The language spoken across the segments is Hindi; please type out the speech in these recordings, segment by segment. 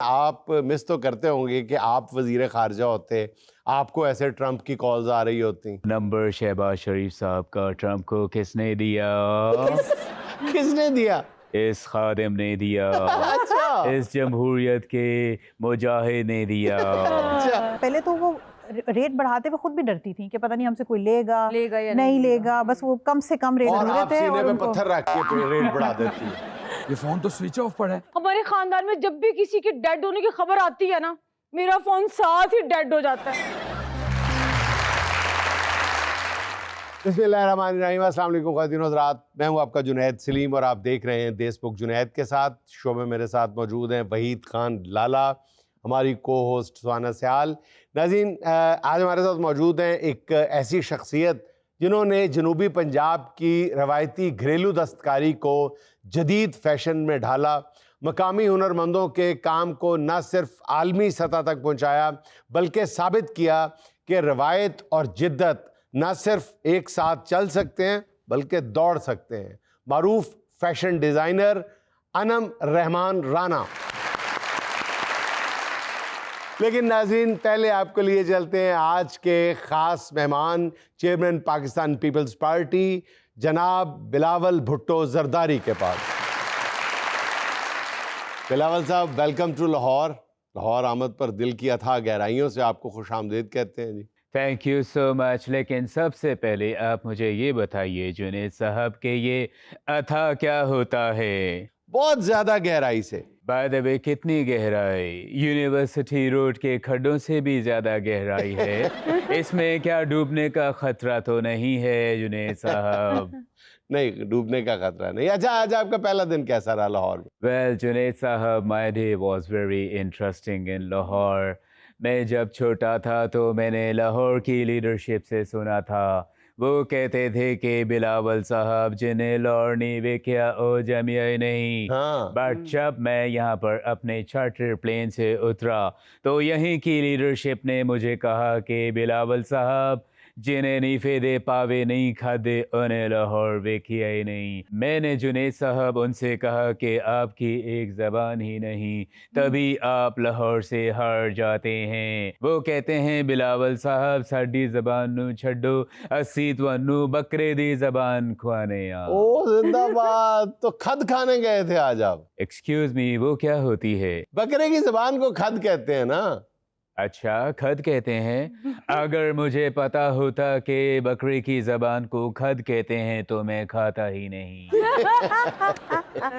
आप मिस तो करते होंगे कि आप वजीर खारजा होते, आपको ऐसे ट्रंप की कॉल्स आ रही होती। नंबर शहबाज शरीफ साहब का ट्रंप को किसने दिया? किसने दिया? इस खादिम ने दिया। अच्छा। इस जमहूरियत के मुजाहिद ने दिया। अच्छा। पहले तो वो रेट बढ़ाते हुए खुद भी डरती थी कि पता नहीं हमसे कोई लेगा या नहीं लेगा, बस वो कम से कम रेट और दे आप देते हैं सीने और पे उनको पत्थर रख के रेट बढ़ा देती है। ये फोन तो स्विच ऑफ पड़ा है। हमारे खानदान में जब भी किसी के डेड होने की खबर आती है ना, मेरा फोन साथ ही डेड हो जाता है। बिस्मिल्लाहिर्रहमानिर्रहीम, अस्सलाम वालेकुम ख़वातीन और हज़रात, मैं हूं आपका जुनैद सलीम और आप देख रहे हैं देशबुक जुनैद के साथ। शो में मेरे साथ मौजूद हैं वहीद खान लाला, हमारी को होस्ट सुहाना सयाल। नाज़रीन, आज हमारे साथ मौजूद हैं एक ऐसी शख्सियत जिन्होंने जनूबी पंजाब की रवायती घरेलू दस्तकारी को जदीद फ़ैशन में ढाला, मकामी हुनरमंदों के काम को न सिर्फ आलमी सतह तक पहुँचाया बल्कि साबित किया कि रवायत और जिद्दत न सिर्फ एक साथ चल सकते हैं बल्कि दौड़ सकते हैं। मारूफ फैशन डिज़ाइनर अनम रहमान राना। लेकिन नाज़रीन, पहले आपको लिए चलते हैं आज के ख़ास मेहमान, चेयरमैन पाकिस्तान पीपल्स पार्टी जनाब बिलावल भुट्टो जरदारी के पास। बिलावल साहब, वेलकम टू लाहौर। लाहौर आमद पर दिल की अथाह गहराइयों से आपको खुशामदीद कहते हैं जी। Thank you so much. लेकिन सबसे पहले आप मुझे ये बताइए जुनैद साहब के ये अथा क्या होता है? बहुत ज़्यादा गहराई से। बाय द वे, कितनी गहराई? यूनिवर्सिटी रोड के खड्डों से भी ज़्यादा गहराई है। इसमें क्या डूबने का खतरा तो नहीं है जुनैद साहब? नहीं, डूबने का खतरा नहीं। अच्छा, आज आपका पहला दिन कैसा रहा लाहौर में? वेल जुनैद साहब, my day was very interesting in Lahore. मैं जब छोटा था तो मैंने लाहौर की लीडरशिप से सुना था, वो कहते थे कि बिलावल साहब जिन्हें लाहौर नहीं वेख्या ओ जमिया नहीं। हाँ। बट जब मैं यहाँ पर अपने चार्टर प्लेन से उतरा तो यहीं की लीडरशिप ने मुझे कहा कि बिलावल साहब जिन्हें नहीं फेदे पावे नहीं खादे उन्हें लाहौर वेखिया ही नहीं। मैंने जुनैद साहब उनसे कहा कि आपकी एक ज़बान ही नहीं, तभी आप लाहौर से हार जाते हैं। वो कहते हैं बिलावल साहब साडी ज़बान नू छड्डो, अस्सी तवानू बकरे दी ज़बान खुआने आ। ओ जिंदाबाद। तो खद खाने गए थे आज आप? एक्सक्यूज मी, वो क्या होती है? बकरे की जबान को खद कहते हैं ना। अच्छा, खद कहते हैं। अगर मुझे पता होता कि बकरे की ज़बान को खद कहते हैं तो मैं खाता ही नहीं।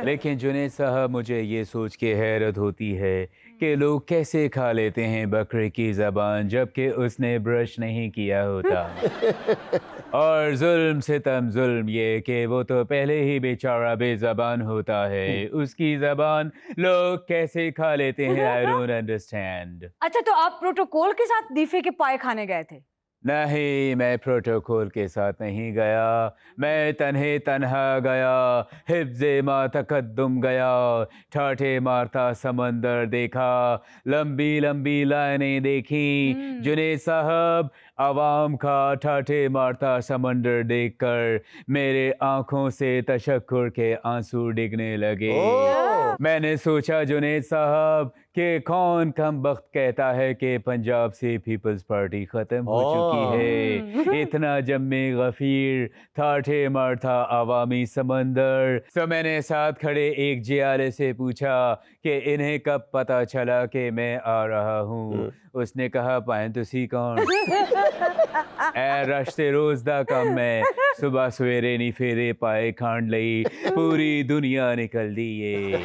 लेकिन जुनैद साहब, मुझे ये सोच के हैरत होती है कि लोग कैसे खा लेते हैं बकरे की ज़बान जबकि उसने ब्रश नहीं किया होता। और जुल्म सितम जुल्म ये कि वो तो पहले ही बेचारा बेज़बान होता है, उसकी ज़बान लोग कैसे खा लेते हैं? I don't understand. अच्छा, तो आप प्रोटोकॉल के साथ दीफे के पाए खाने गए थे? नहीं, मैं प्रोटोकॉल के साथ नहीं गया, मैं तन्हे तन्हा गया, हिफ्ज़े मा तकद्दुम गया, ठाठे मारता समंदर देखा, लंबी लंबी लाइनें देखी। जुनैद साहब, आवाम का ठाठे मारता समंदर देखकर मेरे आंखों से तशक्कुर के आंसू डिगने लगे। ओह! मैंने सोचा जुनैद साहब कि कौन कमबख्त कहता है कि पंजाब से पीपल्स पार्टी ख़त्म हो चुकी है। इतना जम्मे गफ़ीर ठाठे मारता अवामी समंदर। सो मैंने साथ खड़े एक जियाले से पूछा कि इन्हें कब पता चला कि मैं आ रहा हूँ? उसने कहा पाएं तुसी कौन? ए रश्ते रोज़ दा कम मैं, सुबह सवेरे नहीं फेरे पाए खांड लई, पूरी दुनिया निकल दी ये।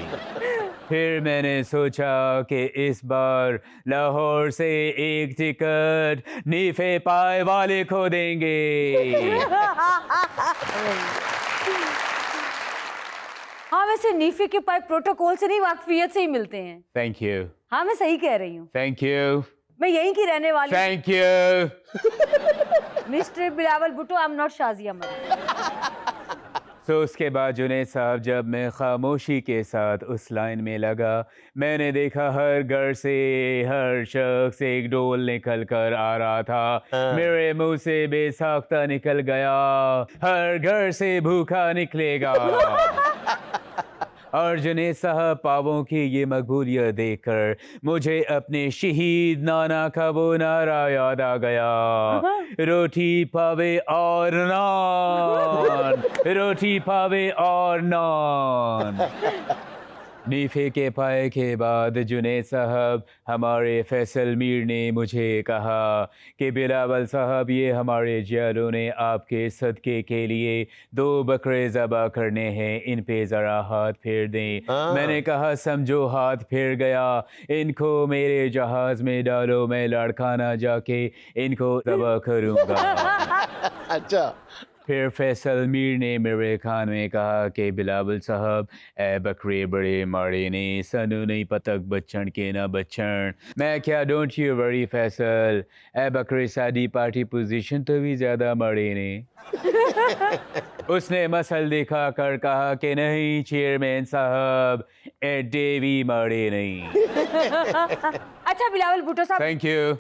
फिर मैंने सोचा कि इस बार लाहौर से एक टिकट नीफे पाए वाले को देंगे। हाँ, वैसे नीफे के पाए प्रोटोकॉल से नहीं वाकफियत से ही मिलते हैं। Thank you. हाँ, मैं सही कह रही हूँ। Thank you. मैं यहीं की रहने वाली हूँ। Thank you. Mister Bilawal Bhutto, I am not Shazia Malik. तो उसके बाद जुनैद साहब, जब मैं खामोशी के साथ उस लाइन में लगा, मैंने देखा हर घर से हर शख्स एक डोल निकल कर आ रहा था। मेरे मुंह से बेसाख्ता निकल गया, हर घर से भूखा निकलेगा। और जुनैद साहब पावों की ये मकबूलियत देखकर मुझे अपने शहीद नाना का वो नारा याद आ गया, रोटी पावे और नान, रोटी पावे और नान। नीफे के पाए के बाद जुनैद साहब हमारे फैसल मीर ने मुझे कहा कि बिलावल साहब ये हमारे जियालों ने आपके सदके के लिए 2 बकरे ज़बा करने हैं, इन पे ज़रा हाथ फेर दें। मैंने कहा समझो हाथ फेर गया, इनको मेरे जहाज़ में डालो, मैं लाड़काना जाके इनको ज़बा करूँगा। अच्छा, फिर फैसल मीर ने मेरे कान में कहा कि बिलावल साहब ए बकरे बड़े माड़े ने, सनु नहीं पतक बच्चन के ना बच्चन। मैं क्या डोंट यू वरी फैसल, ए बकरे सादी पार्टी पोजीशन तो भी ज़्यादा माड़े ने। उसने मसल दिखा कर कहा कि नहीं चेयरमैन साहब, ए देवी माड़े नहीं। अच्छा बिलावल भुट्टो साहब, थैंक यू,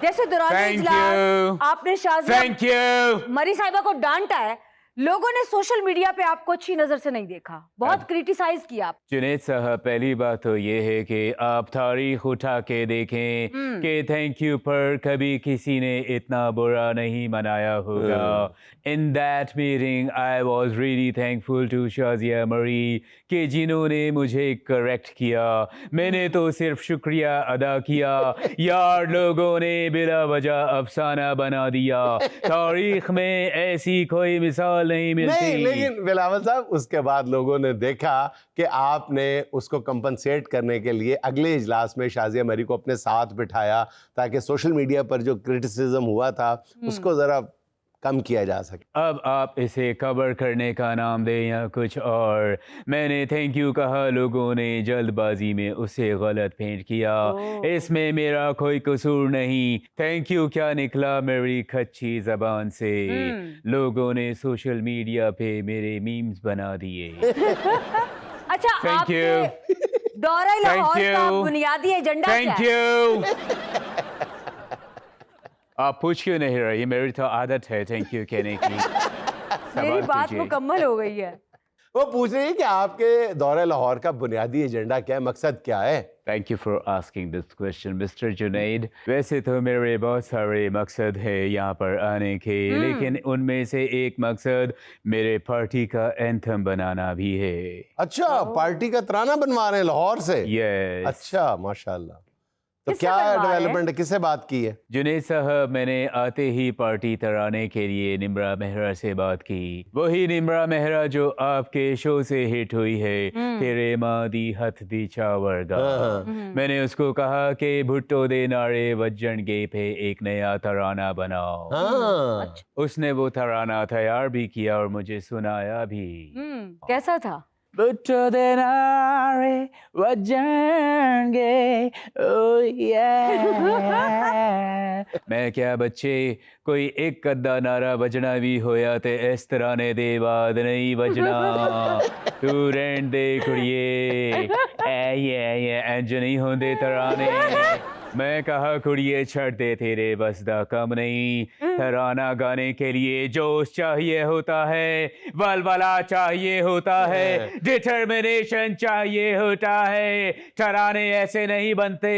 जैसे दौरान Thank इजलास you. आपने शाजिया थैंक यू। मरी साहिबा को डांटा है, लोगों ने सोशल मीडिया पे आपको अच्छी नजर से नहीं देखा, बहुत क्रिटिसाइज किया आप। जुनैद साहब पहली बात तो ये है कि आप तारीख उठा के देखें कि थैंक यू पर कभी किसी ने इतना बुरा नहीं मनाया होगा। In that meeting I was really thankful to Shazia Mari कि जिन्होंने मुझे करेक्ट किया। मैंने तो सिर्फ शुक्रिया अदा किया, यार लोगों ने बिला वजह अफसाना बना दिया, तारीख में ऐसी कोई मिसाल नहीं मिलती। नहीं, लेकिन बिलावल साहब उसके बाद लोगों ने देखा कि आपने उसको कंपनसेट करने के लिए अगले इजलास में शाजिया मरी को अपने साथ बिठाया ताकि सोशल मीडिया पर जो क्रिटिसिज्म हुआ था उसको ज़रा कम किया जा सके। अब आप इसे कवर करने का नाम दें या कुछ और। मैंने थैंक यू कहा, लोगों ने जल्दबाजी में उसे गलत पेंट किया, इसमें मेरा कोई कसूर नहीं। थैंक यू क्या निकला मेरी कच्ची जबान से, लोगों ने सोशल मीडिया पे मेरे मीम्स बना दिए। अच्छा, Thank आपके दौरा लाहौर का बुनियादी एजेंडा क्या थैंक है? यू। आप पूछ क्यों नहीं रही, मेरी तो आदत है थैंक यू कहने की। मेरी सवाल बात कीजिए। मुकम्मल हो गई है। वो पूछ रही है कि आपके दौरे लाहौर का बुनियादी एजेंडा क्या है, मकसद क्या है? Thank you for asking this question mister Junaid. वैसे तो मेरे बहुत सारे मकसद है यहाँ पर आने के, लेकिन उनमें से एक मकसद मेरे पार्टी का एंथम बनाना भी है। अच्छा, पार्टी का तराना बनवा रहे हैं लाहौर से? यस। अच्छा, माशाल्लाह। तो किससे क्या बनवा रहे हैं? डेवलपमेंट है, किससे बात की है? जुनैद साहब मैंने आते ही पार्टी तराने के लिए निम्रा मेहरा से बात की, वही निम्रा मेहरा जो आपके शो से हिट हुई है, तेरे माँ दी हथ दी चावरगा। मैंने उसको कहा कि भुट्टो दे नारे वज्जन गे पे एक नया तराना बनाओ। हाँ, उसने वो तराना तैयार भी किया और मुझे सुनाया भी। कैसा था? भुट्टो दे नारे वज्जन गे, ओ मैं क्या बच्चे, कोई एक कद्दा नारा बजना भी होया ते इस तरह ने दे बाद नहीं बजना। तू रहन दे कुड़िए, ये इंज नहीं होंदे तराने। मैं कहा कुड़िए छड़ दे, तेरे बस दा कम नहीं। तराना गाने के लिए जोश चाहिए होता है, वलवला चाहिए होता है, डिटर्मिनेशन चाहिए होता है। तराने ऐसे नहीं बनते,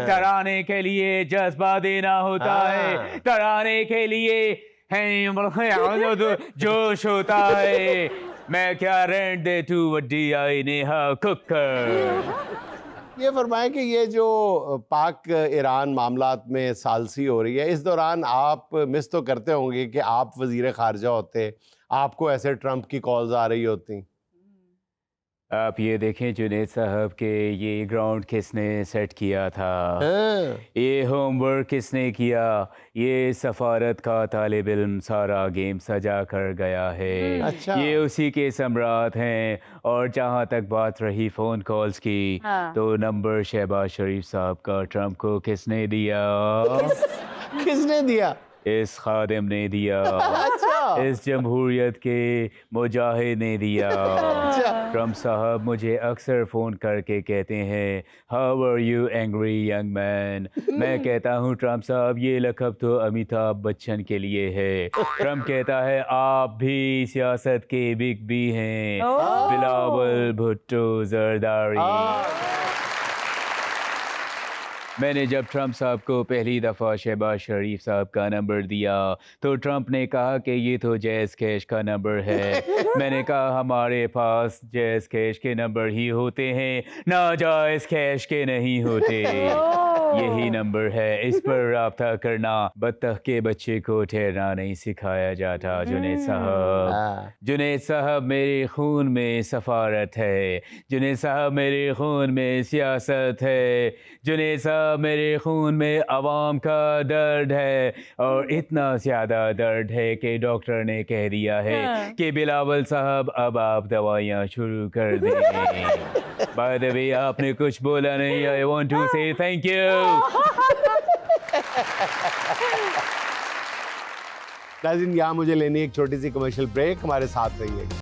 तराने के लिए जज्बा देना होता है, तराने के लिए जोश होता है। मैं क्या रहने दे तू वड्डी आई नेहा कुकर। ये फरमाएं कि ये जो पाक ईरान मामलात में सालसी हो रही है, इस दौरान आप मिस तो करते होंगे कि आप वजीर खारजा होते, आपको ऐसे ट्रंप की कॉल्स आ रही होती? आप ये देखें जुनैद साहब के ये ग्राउंड किसने सेट किया था, ये होमवर्क किसने किया, ये सफारत का तालिब इल्म सारा गेम सजा कर गया है। अच्छा। ये उसी के सम्राट हैं। और जहाँ तक बात रही फ़ोन कॉल्स की, तो नंबर शहबाज शरीफ साहब का ट्रंप को किसने दिया? किसने दिया? इस खादिम ने दिया। अच्छा, इस जमहूरियत के मुजाहिद ने दिया। ट्रम्प साहब मुझे अक्सर फ़ोन करके कहते हैं, how are you angry young man. मैं कहता हूँ, ट्रम्प साहब ये लक़ब तो अमिताभ बच्चन के लिए है। ट्रम्प कहता है, आप भी सियासत के बिग बी हैं, बिलावल भुट्टो जरदारी। मैंने जब ट्रम्प साहब को पहली दफ़ा शहबाज शरीफ साहब का नंबर दिया तो ट्रम्प ने कहा कि ये तो जैज़ कैश का नंबर है। मैंने कहा, हमारे पास जैज़ कैश के नंबर ही होते हैं, नाजायज़ कैश के नहीं होते। यही नंबर है, इस पर राब्ता करना। बत्तख के बच्चे को ठहरना नहीं सिखाया जाता। जुनैद साहब, जुनैद साहब, मेरे खून में सफारत है। जुनैद साहब, मेरे खून में सियासत है। जुनैद साहब, मेरे खून में अवाम का दर्द है, और इतना ज़्यादा दर्द है कि डॉक्टर ने कह दिया है कि बिलावल साहब अब आप दवाइयाँ शुरू कर दें। बाय द वे, आपने कुछ बोला नहीं। आई वांट टू से थैंक यू। नाज़रीन, यहाँ मुझे लेनी एक छोटी सी कमर्शियल ब्रेक, हमारे साथ रहिएगा।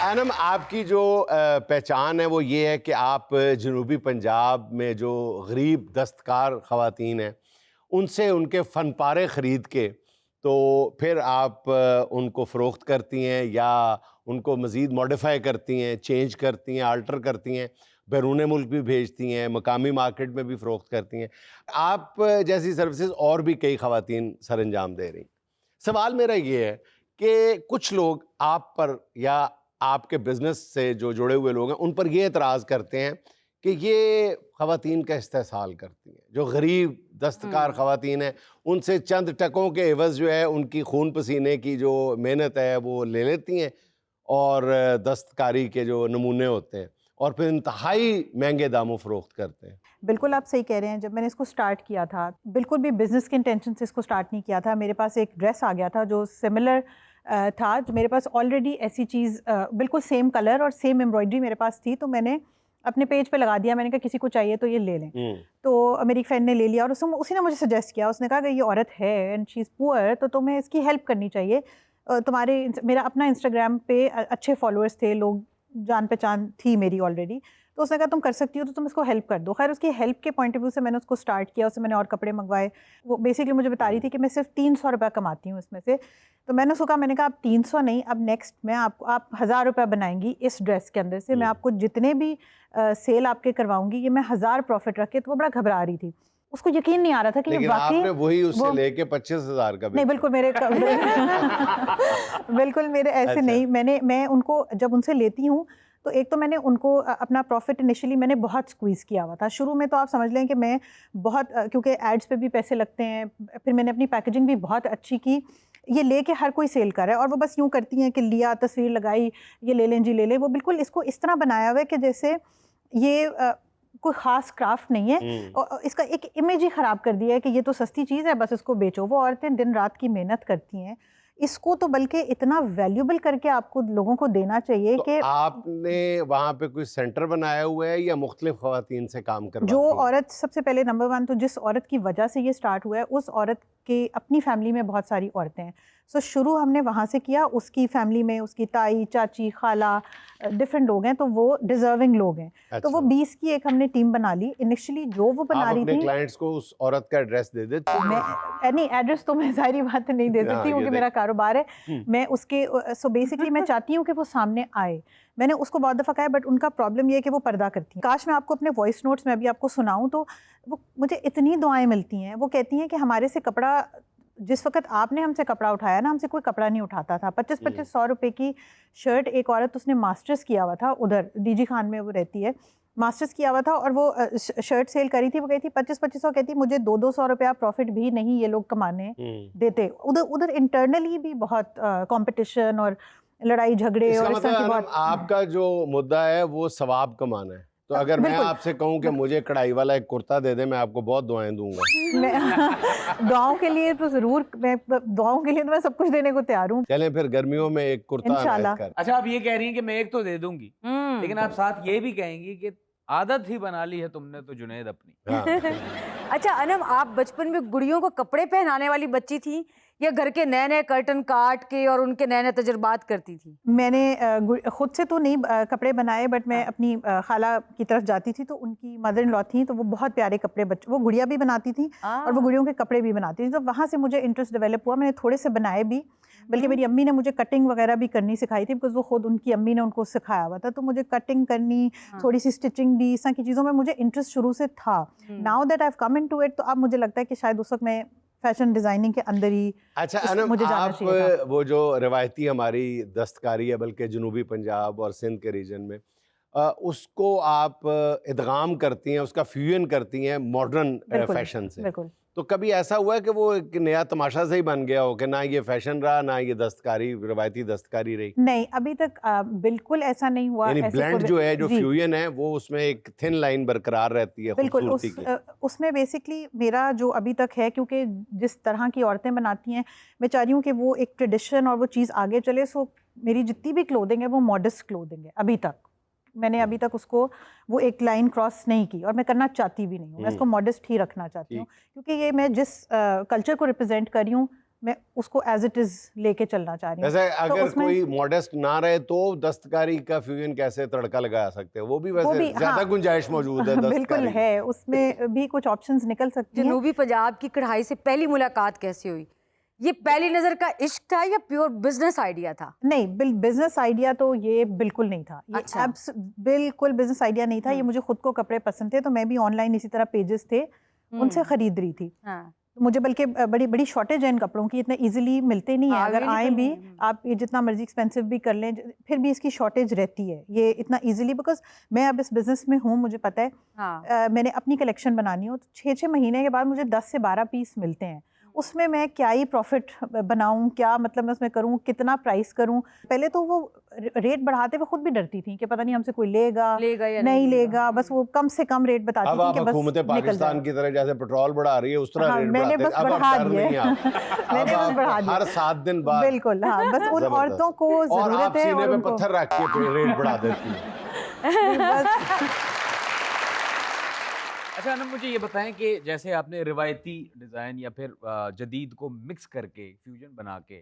एनम, आपकी जो पहचान है वो ये है कि आप जनूबी पंजाब में जो गरीब दस्तकार ख़वातीन हैं उनसे उनके फ़न पारे ख़रीद के तो फिर आप उनको फ़रोख्त करती हैं या उनको मज़ीद मॉडिफाई करती हैं, चेंज करती हैं, आल्टर करती हैं, बैरून मुल्क भी भेजती हैं, मकामी मार्केट में भी फ़रोख्त करती हैं। आप जैसी सर्विसेज और भी कई ख़वातीन सर अंजाम दे रही। सवाल मेरा ये है कि कुछ लोग आप पर या आपके बिज़नेस से जो जुड़े हुए लोग हैं उन पर ये एतराज़ करते हैं कि ये ख़वातीन का इस्तेहसाल करती हैं, जो गरीब दस्तकार ख़वातीन हैं उनसे चंद टकों के एवज़ जो है उनकी खून पसीने की जो मेहनत है वो ले लेती हैं और दस्तकारी के जो नमूने होते हैं और फिर इंतहाई महंगे दामों फ़रोख्त करते हैं। बिल्कुल आप सही कह रहे हैं। जब मैंने इसको स्टार्ट किया था, बिल्कुल भी बिज़नेस के इंटेंशन से इसको स्टार्ट नहीं किया था। मेरे पास एक ड्रेस आ गया था जो सिमिलर था, जो मेरे पास ऑलरेडी ऐसी चीज़ बिल्कुल सेम कलर और सेम एम्ब्रॉयडरी मेरे पास थी, तो मैंने अपने पेज पे लगा दिया। मैंने कहा किसी को चाहिए तो ये ले लें। तो मेरी फ्रेंड ने ले लिया और उसी ने मुझे सजेस्ट किया। उसने कहा कि ये औरत है एंड शी इज़ पुअर, तो तुम्हें इसकी हेल्प करनी चाहिए। मेरा अपना इंस्टाग्राम पे अच्छे फॉलोअर्स थे, लोग जान पहचान थी मेरी ऑलरेडी, तो उसने कहा तुम कर सकती हो तो तुम इसको हेल्प कर दो। खैर उसकी हेल्प के पॉइंट ऑफ व्यू से मैंने उसको स्टार्ट किया। उससे मैंने और कपड़े मंगवाए। वो बेसिकली मुझे बता रही थी कि मैं सिर्फ 300 रुपये कमाती हूँ इसमें से। तो मैंने उसको कहा, मैंने कहा आप 300 नहीं, अब नेक्स्ट मैं आपको आप 1000 रुपये बनाएंगी इस ड्रेस के अंदर से। मैं आपको जितने भी सेल आपके करवाऊंगी ये मैं 1000 प्रॉफिट रख के। तो वो बड़ा घबरा रही थी, उसको यकीन नहीं आ रहा था कि ये वाकई आपने वही उससे लेके 25,000 का नहीं। बिल्कुल मेरे बिल्कुल मेरे ऐसे नहीं। मैं उनको जब उनसे लेती हूँ तो एक तो मैंने उनको अपना प्रॉफिट इनिशियली मैंने बहुत स्क्वीज़ किया हुआ था शुरू में। तो आप समझ लें कि मैं बहुत क्योंकि एड्स पे भी पैसे लगते हैं, फिर मैंने अपनी पैकेजिंग भी बहुत अच्छी की। ये लेके हर कोई सेल कर रहा है और वो बस यूँ करती हैं कि लिया, तस्वीर लगाई, ये ले लें जी ले लें। वो बिल्कुल इसको इस तरह बनाया हुआ है कि जैसे ये कोई ख़ास क्राफ्ट नहीं है और इसका एक इमेज ही ख़राब कर दिया है कि ये तो सस्ती चीज़ है, बस इसको बेचो। वो औरतें दिन रात की मेहनत करती हैं, इसको तो बल्कि इतना वैल्यूबल करके आपको लोगों को देना चाहिए कि आपने वहाँ पे कोई सेंटर बनाया हुआ है या मुख्तलिफ ख़वातीन से काम करवाती जो हैं? औरत सबसे पहले नंबर 1 तो जिस औरत की वजह से ये स्टार्ट हुआ है उस औरत के अपनी फैमिली में बहुत सारी औरतें हैं। सो शुरू हमने वहाँ से किया। उसकी फैमिली में उसकी ताई, चाची, खाला डिफरेंट लोग हैं, तो वो डिजर्विंग लोग हैं। तो वो 20 की एक हमने टीम बना ली। इनिशियली जो वो बना रही थी, क्लाइंट्स को उस औरत का एड्रेस दे देते हैं? मैं नहीं एड्रेस तो मैं सारी बात नहीं दे सकती क्योंकि मेरा कारोबार है। मैं उसके सो बेसिकली मैं चाहती हूँ कि वो सामने आए। मैंने उसको बहुत दफ़ा कहा बट उनका प्रॉब्लम ये है कि वो पर्दा करती हैं। काश मैं आपको अपने वॉइस नोट्स में अभी आपको सुनाऊँ तो वो मुझे इतनी दुआएं मिलती हैं। वो कहती हैं कि हमारे से कपड़ा, जिस वक्त आपने हमसे कपड़ा उठाया ना, हमसे कोई कपड़ा नहीं उठाता था। 25-25 रुपए की शर्ट एक औरत, उसने मास्टर्स किया हुआ था, उधर डीजी खान में वो रहती है, मास्टर्स किया हुआ था और वो शर्ट सेल करी थी। वो कहती 25-25 कहती मुझे 200-200 रुपया प्रॉफिट भी नहीं ये लोग कमाने देते। उधर इंटरनली भी बहुत कंपटीशन और लड़ाई झगड़े और इस तरह की बहुत। आपका जो मुद्दा है वो सवाब कमाना है। तो अगर मैं आपसे कहूं कि मुझे कढ़ाई वाला एक कुर्ता दे दे, मैं आपको बहुत दुआएं दूंगा। मैं दुआओं के लिए तो जरूर, मैं दुआओं के लिए तो मैं सब कुछ देने को तैयार हूँ। चलें फिर गर्मियों में एक कुर्ता इंशाल्लाह। कर। अच्छा, आप ये कह रही हैं कि मैं एक तो दे दूंगी, लेकिन आप साथ ये भी कहेंगी कि आदत ही बना ली है तुमने तो जुनैद अपनी। अच्छा अनम, आप बचपन में गुड़ियों को कपड़े पहनाने वाली बच्ची थी या घर के नए नए कर्टन काट के और उनके नए नए तजुर्बात करती थी? मैंने खुद से तो नहीं कपड़े बनाए, बट मैं अपनी खाला की तरफ जाती थी तो उनकी मदर इन लॉ थी, तो वो बहुत प्यारे कपड़े वो गुड़िया भी बनाती थी और वो गुड़ियों के कपड़े भी बनाती थी, तो वहाँ से मुझे इंटरेस्ट डेवलप हुआ। मैंने थोड़े से बनाए भी, बल्कि मेरी अम्मी ने मुझे कटिंग वगैरह भी करनी सिखाई थी, बिकॉज वो खुद उनकी अम्मी ने उनको सिखाया हुआ था, तो मुझे कटिंग करनी, थोड़ी सी स्टिचिंग भी, इस तरह की चीज़ों में मुझे इंटरेस्ट शुरू से था। Now that I have come into it, तो अब मुझे लगता है कि शायद उस वक्त मैं फैशन डिजाइनिंग के अंदर ही अच्छा अनम, मुझे जाना आप चाहिए था। वो जो रिवायती हमारी दस्तकारी है, बल्कि जनूबी पंजाब और सिंध के रीजन में, उसको आप इदगाम करती हैं, उसका फ्यूजन करती हैं मॉडर्न बिल्कुल, फैशन से। बिल्कुल। तो कभी ऐसा हुआ है कि वो एक नया तमाशा से ही बन गया हो कि ना ये फैशन रहा, ना ये दस्तकारी, रिवायती दस्तकारी रही? नहीं, अभी तक बिल्कुल ऐसा नहीं हुआ। यानी ऐसे ब्लेंड कोई जो है, जो जी, फ्यूजन है, वो उसमें एक थिन लाइन बरकरार रहती है बिल्कुल खूबसूरती की। उसमें बेसिकली मेरा जो अभी तक है, क्योंकि जिस तरह की औरतें बनाती हैं, मैं चाह रही हूँ कि वो एक ट्रेडिशन और वो चीज़ आगे चले। सो मेरी जितनी भी क्लोथिंग है वो मॉडेस्ट क्लोथिंग है। अभी तक मैंने अभी तक उसको वो एक लाइन क्रॉस नहीं की, और मैं करना चाहती भी नहीं हूँ। मैं इसको मॉडेस्ट ही रखना चाहती हूँ, क्योंकि ये मैं जिस कल्चर को रिप्रेजेंट कर रही हूँ, मैं उसको एज इट इज लेके चलना चाह रही हूँ। वैसे तो अगर उसमें कोई मॉडेस्ट ना रहे तो दस्तकारी का फ्यूजन कैसे तड़का लगा सकते हो? वो भी वैसे भी ज्यादा हाँ, गुंजाइश मौजूद है बिल्कुल दस्तकारी में। है, उसमें भी कुछ ऑप्शंस निकल सकती हैं। जनूबी पंजाब की कढ़ाई से पहली मुलाकात कैसे हुई? ये पहली नजर का इश्क था या प्योर बिजनेस आइडिया था? नहीं, बिजनेस आइडिया तो ये बिल्कुल नहीं था। ये अच्छा। बिल्कुल बिजनेस आइडिया नहीं था। ये मुझे खुद को कपड़े पसंद थे, तो मैं भी ऑनलाइन इसी तरह पेजेस थे उनसे खरीद रही थी। हाँ। मुझे बल्कि बड़ी बड़ी शॉर्टेज है इन कपड़ों की, इतने इजीली मिलते नहीं है। हाँ, अगर आए available भी, नहीं है। आप ये जितना मर्जी एक्सपेंसिव भी कर लें, फिर भी इसकी शॉर्टेज रहती है ये इतना इजीली, बिकॉज मैं अब इस बिजनेस में हूँ, मुझे पता है। हाँ। मैंने अपनी कलेक्शन बनानी हो तो 6-6 महीने के बाद मुझे 10 से 12 पीस मिलते हैं। उसमें मैं क्या ही प्रॉफिट बनाऊं, क्या मतलब मैं उसमें करूं, कितना प्राइस करूं। पहले तो वो रेट बढ़ाते हुए खुद भी डरती थी कि पता नहीं हमसे कोई लेगा या नहीं लेगा, बस वो कम से कम रेट बताती अब थी आप कि बस हुकूमत निकल पाकिस्तान जाए। की तरह जैसे पेट्रोल बढ़ा रही है, उस तरह हाँ, रेट मैंने बढ़ाते बस हैं। अब बढ़ा डर दिए। नहीं आप। मैंने अब बस आप बढ़ा दिए। हर 7 दिन बाद बिल्कुल, हाँ, बस उन जबरदस्त। औरतों को और जरूरत आप है सीने और पे उनको पत्थर रख के रेट बढ़ा देती हैं। नहीं, बस अच्छा अनम, मुझे ये बताएं कि जैसे आपने रिवायती डिज़ाइन या फिर जदीद को मिक्स करके फ्यूजन बना के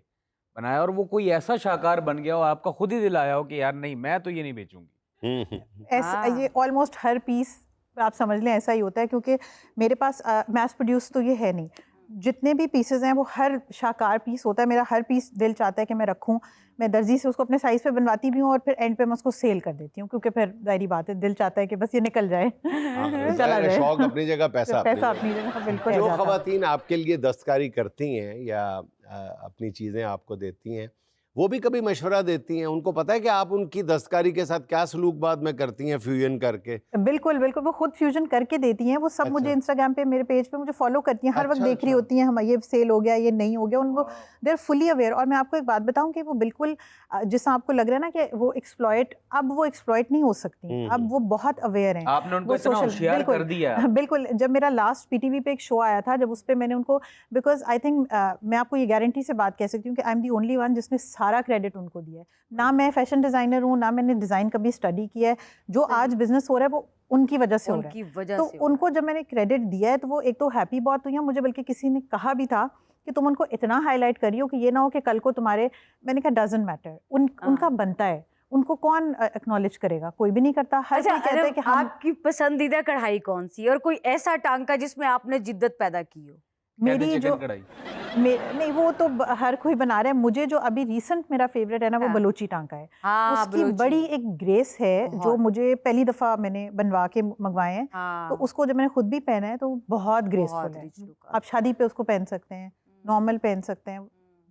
बनाया, और वो कोई ऐसा शाहकार बन गया हो, आपका खुद ही दिल आया हो कि यार नहीं, मैं तो ये नहीं बेचूंगी। ऐसा ये ऑलमोस्ट हर पीस आप समझ लें ऐसा ही होता है, क्योंकि मेरे पास मैस प्रोड्यूस तो ये है नहीं। जितने भी पीसेस हैं वो हर शाहकार पीस होता है। मेरा हर पीस दिल चाहता है कि मैं रखूं। मैं दर्जी से उसको अपने साइज़ पे बनवाती भी हूँ और फिर एंड पे मैं उसको सेल कर देती हूँ, क्योंकि फिर जाहिर बात है, दिल चाहता है कि बस ये निकल जाए, चला जाए। शौक अपनी जगह, पैसा पैसा अपनी अपनी जगह। जगह बिल्कुल जो आ जाता है। खवातीन आपके लिए दस्तकारी करती हैं या अपनी चीज़ें आपको देती हैं, वो भी कभी मशवरा देती हैं? उनको पता है कि आप उनकी दस्तकारी के साथ क्या सलूक बाद में करती हैं फ्यूजन करके? बिल्कुल बिल्कुल, वो खुद फ्यूजन करके देती हैं। वो सब अच्छा। मुझे इंस्टाग्राम पे, मेरे पेज पे मुझे फॉलो करती हैं, हर वक्त अच्छा, देख रही अच्छा। होती हैं हम ये सेल हो गया, ये नहीं हो गया। उनको दे आर फुली अवेयर। और मैं आपको एक बात बताऊं कि वो बिल्कुल जिससे आपको लग रहा है ना कि वो एक्सप्लॉइट, अब वो एक्सप्लॉइट नहीं हो सकती। अब वो बहुत अवेयर हैं। आपने उनको वो इतना social- होशियार बिल्कुल, कर दिया है। बिल्कुल। जब मेरा लास्ट पीटीवी पे एक शो आया था, जब उस पे मैंने उनको, बिकॉज आई थिंक मैं आपको ये गारंटी से बात कह सकती हूँ कि I am the only one जिसने सारा क्रेडिट उनको दिया है। ना मैं फैशन डिजाइनर हूँ, ना मैंने डिजाइन कभी स्टडी किया है। जो आज बिजनेस हो रहा है वो उनकी वजह से हो रहा है। उनकी वजह तो से हो उनको जब मैंने क्रेडिट दिया है तो वो एक तो हैप्पी बहुत हुई हैं। मुझे बल्कि किसी ने कहा भी था कि तुम उनको इतना हाईलाइट करियो कि ये ना हो कि कल को तुम्हारे, मैंने कहा डजंट मैटर, उनका बनता है। उनको कौन एक्नॉलेज करेगा? कोई भी नहीं करता। हर अच्छा कोई कहता है कि हम, आपकी पसंदीदा कढ़ाई कौन सी है और कोई ऐसा टांका जिसमें आपने जिद्दत पैदा की हो? मेरी कहते जो चिकन कढ़ाई। नहीं, वो तो हर कोई बना रहा है। मुझे जो अभी रिसेंट मेरा फेवरेट है ना, वो हाँ। बलोची टांका है। हाँ, उसकी बलोची। बड़ी एक ग्रेस है जो बहुत। मुझे पहली दफा मैंने बनवा के मंगवाए हैं। तो उसको जब मैंने खुद भी पहना है तो वो बहुत ग्रेसफुल है। rich look आप शादी पे उसको पहन सकते हैं, नॉर्मल पहन सकते हैं,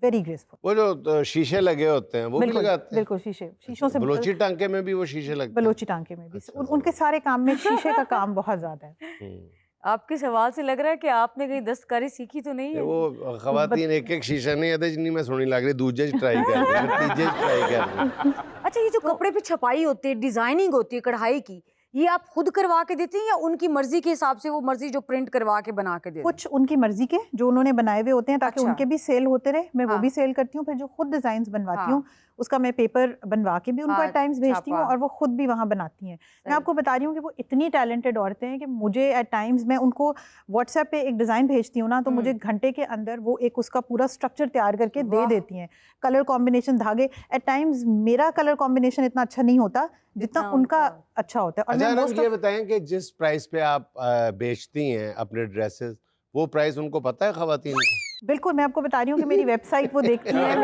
वेरी ग्रेसफुल। वो जो शीशे लगे होते हैं वो भी बिल्कुल लगाते हैं? बिल्कुल, शीशों से बलोची टांके में भी वो शीशे लगते हैं? बलोची टांके में भी अच्छा, उनके सारे काम में शीशे का काम बहुत ज्यादा है। आपके सवाल से लग रहा है कि आपने कहीं दस्तकारी सीखी तो नहीं ते है? वो खवातीन एक एक शीशा नहीं आते जिन्नी मैं सुनी लग रही, दूजे ट्राई कर रही है, तीजे ट्राई कर रही है। अच्छा, ये जो कपड़े पे छपाई होती है, डिजाइनिंग होती है कढ़ाई की, ये आप खुद करवा के देते हैं या उनकी मर्जी के हिसाब से वो मर्जी जो प्रिंट करवा के बना के देते हैं? कुछ उनकी मर्जी के जो उन्होंने बनाए हुए होते हैं ताकि अच्छा। उनके भी सेल होते रहे, मैं वो हाँ। भी सेल करती हूँ। फिर जो खुद डिजाइन बनवाती हाँ। हूँ उसका मैं पेपर बनवा के भी उनको एट टाइम्स भेजती हूँ छापा। और वो खुद भी वहाँ बनाती हैं। मैं सही। आपको बता रही हूँ कि वो इतनी टैलेंटेड औरतें हैं कि मुझे एट टाइम्स मैं उनको व्हाट्सएप पे एक डिज़ाइन भेजती हूँ ना, तो मुझे घंटे के अंदर वो एक उसका पूरा स्ट्रक्चर तैयार करके दे वाह। देती हैं। कलर कॉम्बिनेशन, धागे, एट टाइम्स मेरा कलर कॉम्बिनेशन इतना अच्छा नहीं होता जितना जितना उनका उनका। अच्छा होता है। और अच्छा मैं अनम, मोस्ट ये बताएं कि जिस प्राइस पे आप बेचती हैं अपने ड्रेसेस, वो प्राइस उनको पता है खवातीन को? बिल्कुल, मैं आपको बता रही हूँ कि मेरी वेबसाइट वो देखती हैं,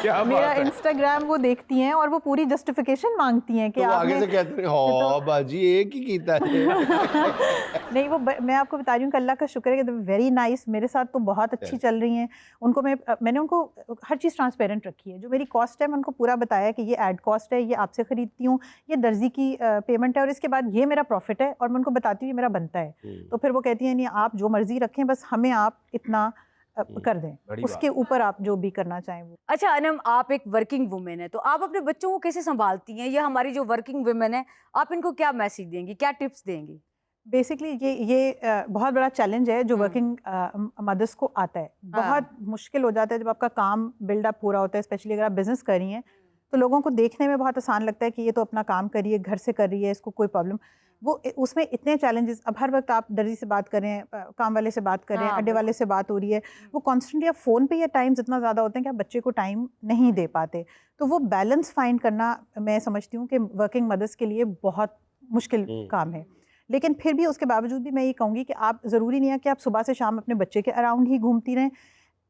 क्या मेरा बात है। इंस्टाग्राम वो देखती हैं और वो पूरी जस्टिफिकेशन मांगती हैं कि तो वो आगे आपने से कहते हैं हाँ बाजी एक ही कीता है। नहीं वो मैं आपको बता रही हूँ कि अल्लाह का शुक्र है कि वेरी नाइस, मेरे साथ तो बहुत अच्छी चल रही हैं। उनको मैंने उनको हर चीज़ ट्रांसपेरेंट रखी है। जो मेरी कॉस्ट है मैं उनको पूरा बताया कि ये ऐड कॉस्ट है, ये आपसे ख़रीदती हूँ, ये दर्जी की पेमेंट है और इसके बाद ये मेरा प्रॉफिट है, और मैं उनको बताती हूँ ये मेरा बनता है। तो फिर वो कहती हैं नहीं आप जो मर्ज़ी रखें, बस हमें आप इतना कर दें, बड़ी उसके ऊपर आप जो भी करना चाहें वो। अच्छा अनम, आप एक वर्किंग वुमेन है, तो आप अपने बच्चों को कैसे संभालती हैं, या हमारी जो वर्किंग वुमेन है, आप इनको क्या मैसेज देंगी, क्या टिप्स देंगी? बेसिकली ये बहुत बड़ा चैलेंज है जो वर्किंग मदर्स को आता है। बहुत मुश्किल हो जाता है जब आपका काम बिल्डअप पूरा होता है, स्पेशली अगर आप बिजनेस कर रही हैं तो लोगों को देखने में बहुत आसान लगता है कि ये तो अपना काम कर रही है, घर से कर रही है, इसको कोई प्रॉब्लम। वो उसमें इतने चैलेंजेस, अब हर वक्त आप दर्जी से बात करें, काम वाले से बात करें, अड्डे वाले से बात हो रही है, वो कॉन्स्टेंटली आप फ़ोन पे या टाइम्स इतना ज़्यादा होते हैं कि आप बच्चे को टाइम नहीं दे पाते। तो वो बैलेंस फाइंड करना मैं समझती हूँ कि वर्किंग मदर्स के लिए बहुत मुश्किल काम है। लेकिन फिर भी उसके बावजूद भी मैं ये कहूँगी कि आप ज़रूरी नहीं है कि आप सुबह से शाम अपने बच्चे के अराउंड ही घूमती रहें।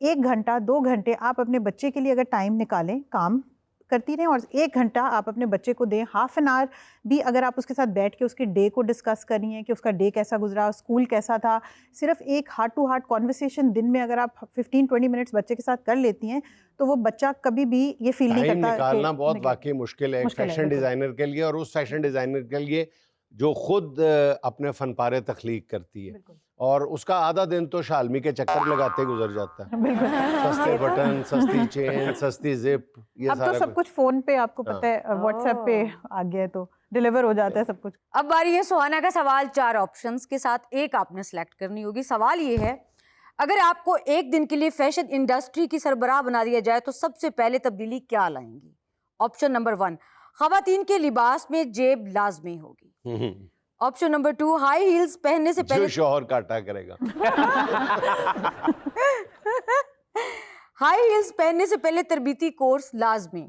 1 घंटा 2 घंटे आप अपने बच्चे के लिए अगर टाइम निकालें, काम करती रहें, और 1 घंटा आप अपने बच्चे को दें। हाफ एन आवर भी अगर आप उसके साथ बैठ के उसके डे को डिस्कस कर रही हैं कि उसका डे कैसा गुजरा, स्कूल कैसा था, सिर्फ एक हार्ट टू हार्ट कॉन्वर्सेशन दिन में अगर आप 15-20 मिनट्स बच्चे के साथ कर लेती हैं, तो वो बच्चा कभी भी ये फील नहीं टाइम करता निकालना बहुत वाकई मुश्किल है एक मुश्किल है, फैशन बिल्कुल। डिज़ाइनर के लिए, और उस फैशन डिज़ाइनर के लिए जो खुद अपने फनपारे तख्लीक करती है, बिल्कुल और उसका आधा दिन तो शालमी के चक्कर लगाते गुजर जाता है। बिल्कुल। सस्ते बटन, सस्ती चेन, सस्ती जिप, ये अब तो सारा सब कुछ फोन पे आपको पता है, व्हाट्सएप पे आ गया है तो डिलीवर हो जाता है सब कुछ। अब बारी है सुहाना का सवाल। 4 ऑप्शंस के साथ एक आपने सेलेक्ट करनी होगी। सवाल ये है, अगर आपको एक दिन के लिए फैशन इंडस्ट्री की सरबराह बना दिया जाए तो सबसे पहले तब्दीली क्या लाएंगी? ऑप्शन नंबर 1, खवातीन के लिबास में जेब लाजमी होगी। ऑप्शन नंबर 2, हाई हील्स पहनने से जो पहले शोहर काटा करेगा। हाई हील्स पहनने से पहले तरबीती कोर्स लाजमी।